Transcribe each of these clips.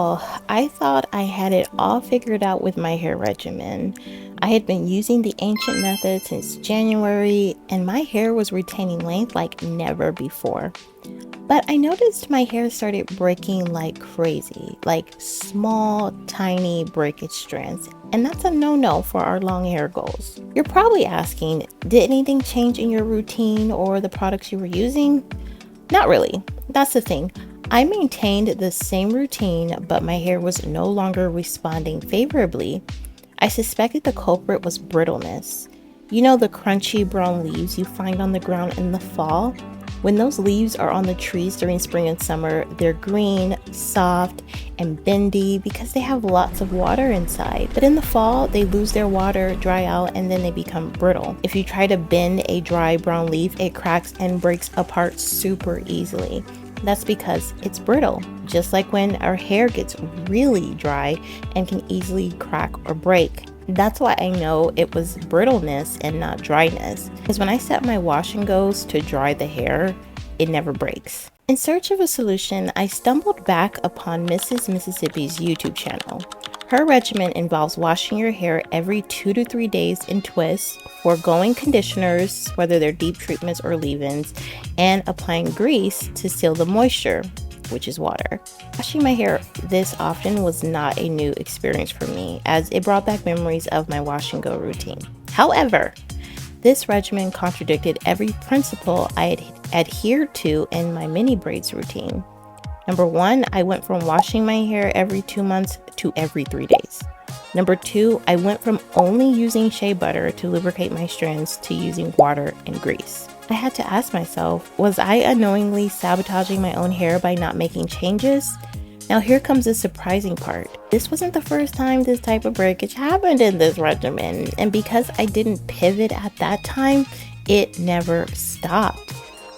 while, I thought I had it all figured out with my hair regimen. I had been using the ancient method since January, and my hair was retaining length like never before. But I noticed my hair started breaking like crazy, like small, tiny breakage strands. And that's a no-no for our long hair goals. You're probably asking, did anything change in your routine or the products you were using? Not really. That's the thing. I maintained the same routine, but my hair was no longer responding favorably. I suspected the culprit was brittleness. You know the crunchy brown leaves you find on the ground in the fall? When those leaves are on the trees during spring and summer, they're green, soft, and bendy because they have lots of water inside. But in the fall, they lose their water, dry out, and then they become brittle. If you try to bend a dry brown leaf, it cracks and breaks apart super easily. That's because it's brittle, just like when our hair gets really dry and can easily crack or break. That's why I know it was brittleness and not dryness, because when I set my wash and goes to dry the hair, it never breaks. In search of a solution, I stumbled back upon Mrs. Mississippi's YouTube channel. Her regimen involves washing your hair every 2 to 3 days in twists, foregoing conditioners, whether they're deep treatments or leave-ins, and applying grease to seal the moisture, which is water. Washing my hair this often was not a new experience for me, as it brought back memories of my wash and go routine. However, this regimen contradicted every principle I had adhered to in my mini braids routine. Number 1, I went from washing my hair every 2 months to every 3 days. Number 2, I went from only using shea butter to lubricate my strands to using water and grease. I had to ask myself, was I unknowingly sabotaging my own hair by not making changes? Now here comes the surprising part. This wasn't the first time this type of breakage happened in this regimen, and because I didn't pivot at that time, it never stopped.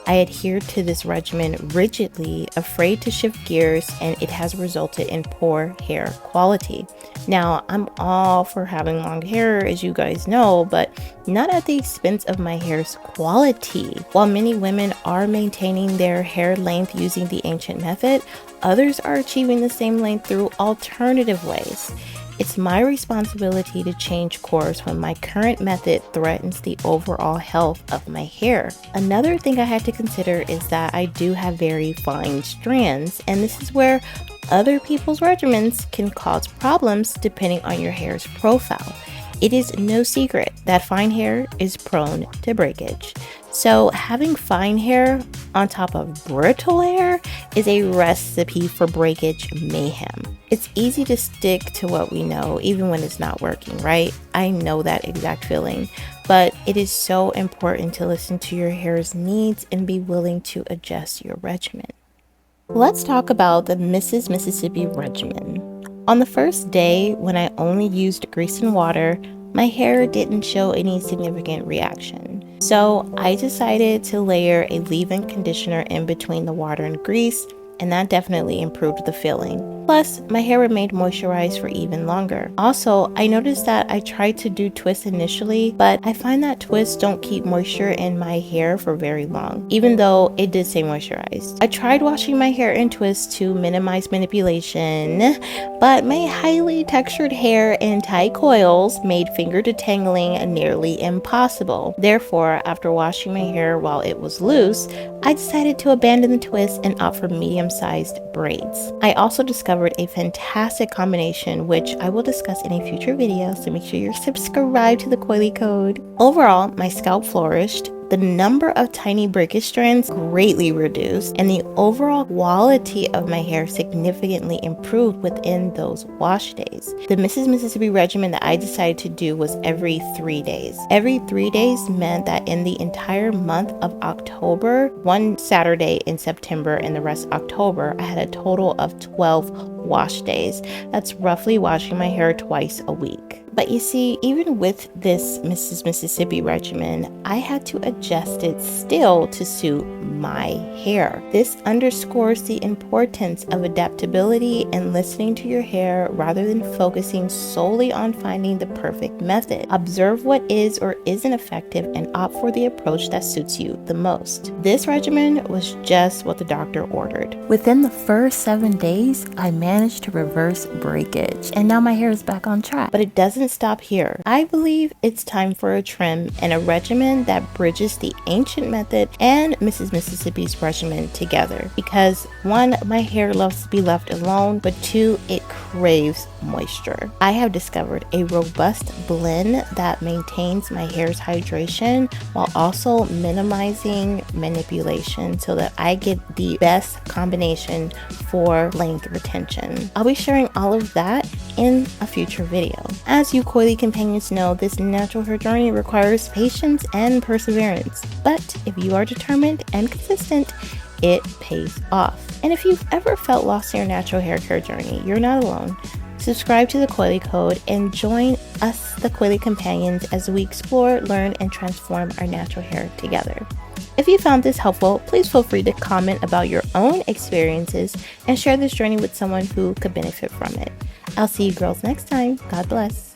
I adhered to this regimen rigidly, afraid to shift gears, and it has resulted in poor hair quality. Now, I'm all for having long hair, as you guys know, but not at the expense of my hair's quality. While many women are maintaining their hair length using the ancient method, others are achieving the same length through alternative ways. It's my responsibility to change course when my current method threatens the overall health of my hair. Another thing I had to consider is that I do have very fine strands, and this is where other people's regimens can cause problems depending on your hair's profile. It is no secret that fine hair is prone to breakage. So having fine hair on top of brittle hair is a recipe for breakage mayhem. It's easy to stick to what we know even when it's not working, right? I know that exact feeling, but it is so important to listen to your hair's needs and be willing to adjust your regimen. Let's talk about the Mrs. Mississippi regimen. On the first day, when I only used grease and water, my hair didn't show any significant reaction. So I decided to layer a leave-in conditioner in between the water and grease, and that definitely improved the feeling. Plus, my hair remained moisturized for even longer. Also, I noticed that I tried to do twists initially, but I find that twists don't keep moisture in my hair for very long, even though it did say moisturized. I tried washing my hair in twists to minimize manipulation, but my highly textured hair in tight coils made finger detangling nearly impossible. Therefore, after washing my hair while it was loose, I decided to abandon the twist and opt for medium-sized braids. I also discovered a fantastic combination, which I will discuss in a future video, so make sure you're subscribed to the Coily Code. Overall, my scalp flourished, the number of tiny breakage strands greatly reduced, and the overall quality of my hair significantly improved within those wash days. The Mrs. Mississippi regimen that I decided to do was every 3 days. Every 3 days meant that in the entire month of October, one Saturday in September and the rest October, I had a total of 12 wash days. That's roughly washing my hair twice a week. But you see, even with this Mrs. Mississippi regimen, I had to adjust it still to suit my hair. This underscores the importance of adaptability and listening to your hair rather than focusing solely on finding the perfect method. Observe what is or isn't effective and opt for the approach that suits you the most. This regimen was just what the doctor ordered. Within the first 7 days, I managed managed to reverse breakage, and now my hair is back on track. But it doesn't stop here. I believe it's time for a trim and a regimen that bridges the ancient method and Mrs. Mississippi's regimen together. Because 1, my hair loves to be left alone, but 2, it craves moisture. I have discovered a robust blend that maintains my hair's hydration while also minimizing manipulation so that I get the best combination for length retention. I'll be sharing all of that in a future video. As you coily companions know, this natural hair journey requires patience and perseverance, but if you are determined and consistent, it pays off. And if you've ever felt lost in your natural hair care journey, you're not alone. Subscribe to the Coily Code and join us, the Coily Companions, as we explore, learn, and transform our natural hair together. If you found this helpful, please feel free to comment about your own experiences and share this journey with someone who could benefit from it. I'll see you girls next time. God bless.